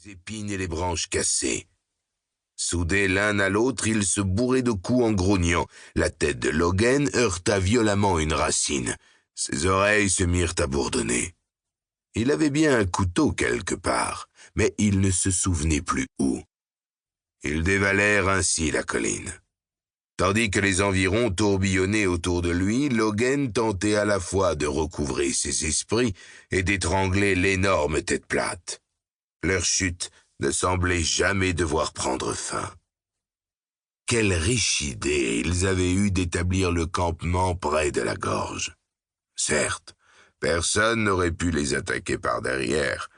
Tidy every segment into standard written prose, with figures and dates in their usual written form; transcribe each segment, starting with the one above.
épines et les branches cassées. Soudés l'un à l'autre, ils se bourraient de coups en grognant. La tête de Logan heurta violemment une racine. Ses oreilles se mirent à bourdonner. Il avait bien un couteau quelque part, mais il ne se souvenait plus où. Ils dévalèrent ainsi la colline. Tandis que les environs tourbillonnaient autour de lui, Logan tentait à la fois de recouvrer ses esprits et d'étrangler l'énorme tête plate. Leur chute ne semblait jamais devoir prendre fin. Quelle riche idée ils avaient eue d'établir le campement près de la gorge. Certes, personne n'aurait pu les attaquer par derrière,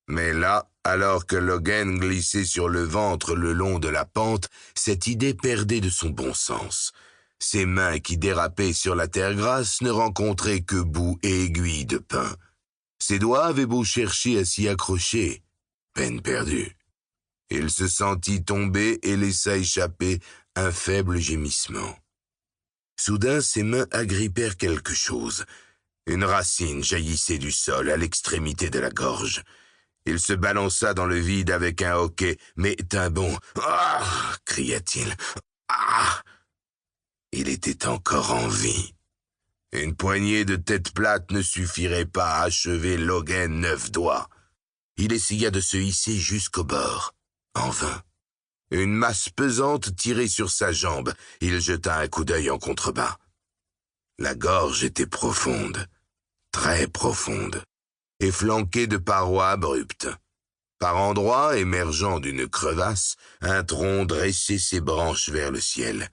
mais là, alors que Logan glissait sur le ventre le long de la pente, cette idée perdait de son bon sens. Ses mains qui dérapaient sur la terre grasse ne rencontraient que boue et aiguilles de pin. Ses doigts avaient beau chercher à s'y accrocher, peine perdue. Il se sentit tomber et laissa échapper un faible gémissement. Soudain, ses mains agrippèrent quelque chose. Une racine jaillissait du sol à l'extrémité de la gorge. Il se balança dans le vide avec un hoquet, mais d'un bond. « Ah !» cria-t-il. « Ah !» Il était encore en vie. Une poignée de tête plate ne suffirait pas à achever Logan 9 doigts. Il essaya de se hisser jusqu'au bord. En vain. Une masse pesante tirait sur sa jambe. Il jeta un coup d'œil en contrebas. La gorge était profonde, très profonde, et flanquée de parois abruptes. Par endroits, émergeant d'une crevasse, un tronc dressait ses branches vers le ciel.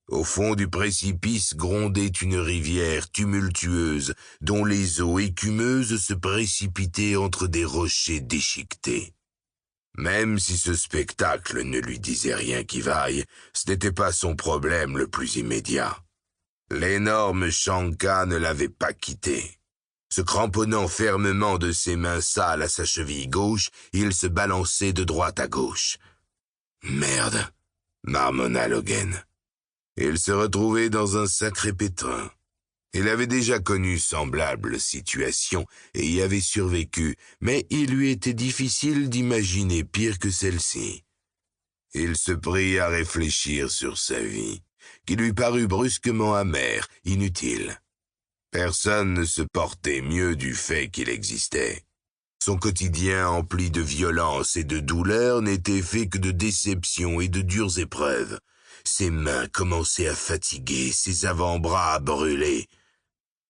Au fond du précipice grondait une rivière tumultueuse, dont les eaux écumeuses se précipitaient entre des rochers déchiquetés. Même si ce spectacle ne lui disait rien qui vaille, ce n'était pas son problème le plus immédiat. L'énorme Shanka ne l'avait pas quitté. Se cramponnant fermement de ses mains sales à sa cheville gauche, il se balançait de droite à gauche. « Merde !» marmonna Logan. Il se retrouvait dans un sacré pétrin. Il avait déjà connu semblable situation et y avait survécu, mais il lui était difficile d'imaginer pire que celle-ci. Il se prit à réfléchir sur sa vie, qui lui parut brusquement amère, inutile. Personne ne se portait mieux du fait qu'il existait. Son quotidien empli de violence et de douleur n'était fait que de déceptions et de dures épreuves. Ses mains commençaient à fatiguer, ses avant-bras à brûler.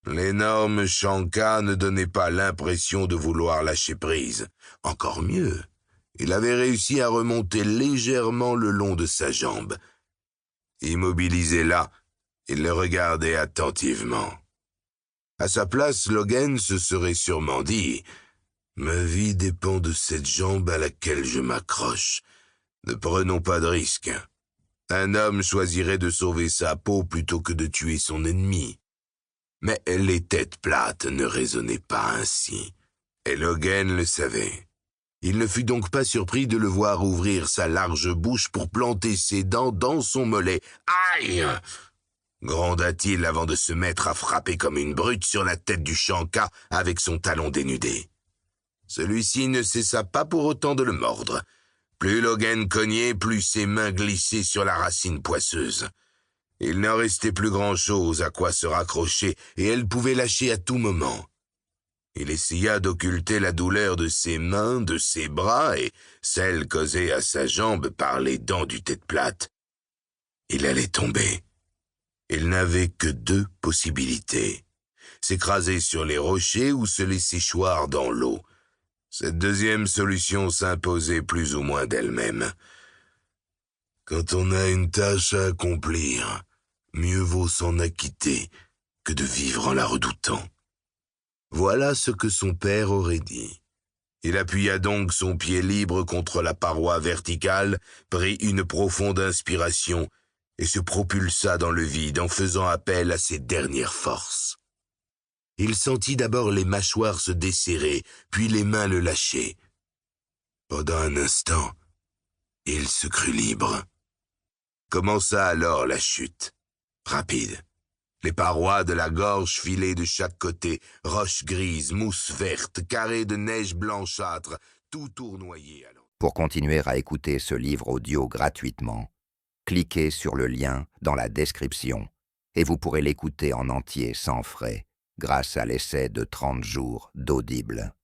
L'énorme Shanka ne donnait pas l'impression de vouloir lâcher prise. Encore mieux, il avait réussi à remonter légèrement le long de sa jambe. Immobilisé là, il le regardait attentivement. À sa place, Logan se serait sûrement dit « Ma vie dépend de cette jambe à laquelle je m'accroche. Ne prenons pas de risque. Un homme choisirait de sauver sa peau plutôt que de tuer son ennemi. » Mais les têtes plates ne raisonnaient pas ainsi, et Logan le savait. Il ne fut donc pas surpris de le voir ouvrir sa large bouche pour planter ses dents dans son mollet. « Aïe !» gronda-t-il avant de se mettre à frapper comme une brute sur la tête du Shanka avec son talon dénudé. Celui-ci ne cessa pas pour autant de le mordre. Plus Logan cognait, plus ses mains glissaient sur la racine poisseuse. Il n'en restait plus grand-chose à quoi se raccrocher, et elle pouvait lâcher à tout moment. Il essaya d'occulter la douleur de ses mains, de ses bras, et celle causée à sa jambe par les dents du tête plate. Il allait tomber. Il n'avait que 2 possibilités. S'écraser sur les rochers ou se laisser choir dans l'eau. Cette deuxième solution s'imposait plus ou moins d'elle-même. Quand on a une tâche à accomplir, mieux vaut s'en acquitter que de vivre en la redoutant. Voilà ce que son père aurait dit. Il appuya donc son pied libre contre la paroi verticale, prit une profonde inspiration et se propulsa dans le vide en faisant appel à ses dernières forces. Il sentit d'abord les mâchoires se desserrer, puis les mains le lâcher. Pendant un instant, il se crut libre. Commença alors la chute. Rapide. Les parois de la gorge filaient de chaque côté, roches grises, mousse verte, carrés de neige blanchâtre, tout tournoyé alors. Pour continuer à écouter ce livre audio gratuitement, cliquez sur le lien dans la description et vous pourrez l'écouter en entier sans frais grâce à l'essai de 30 jours d'Audible.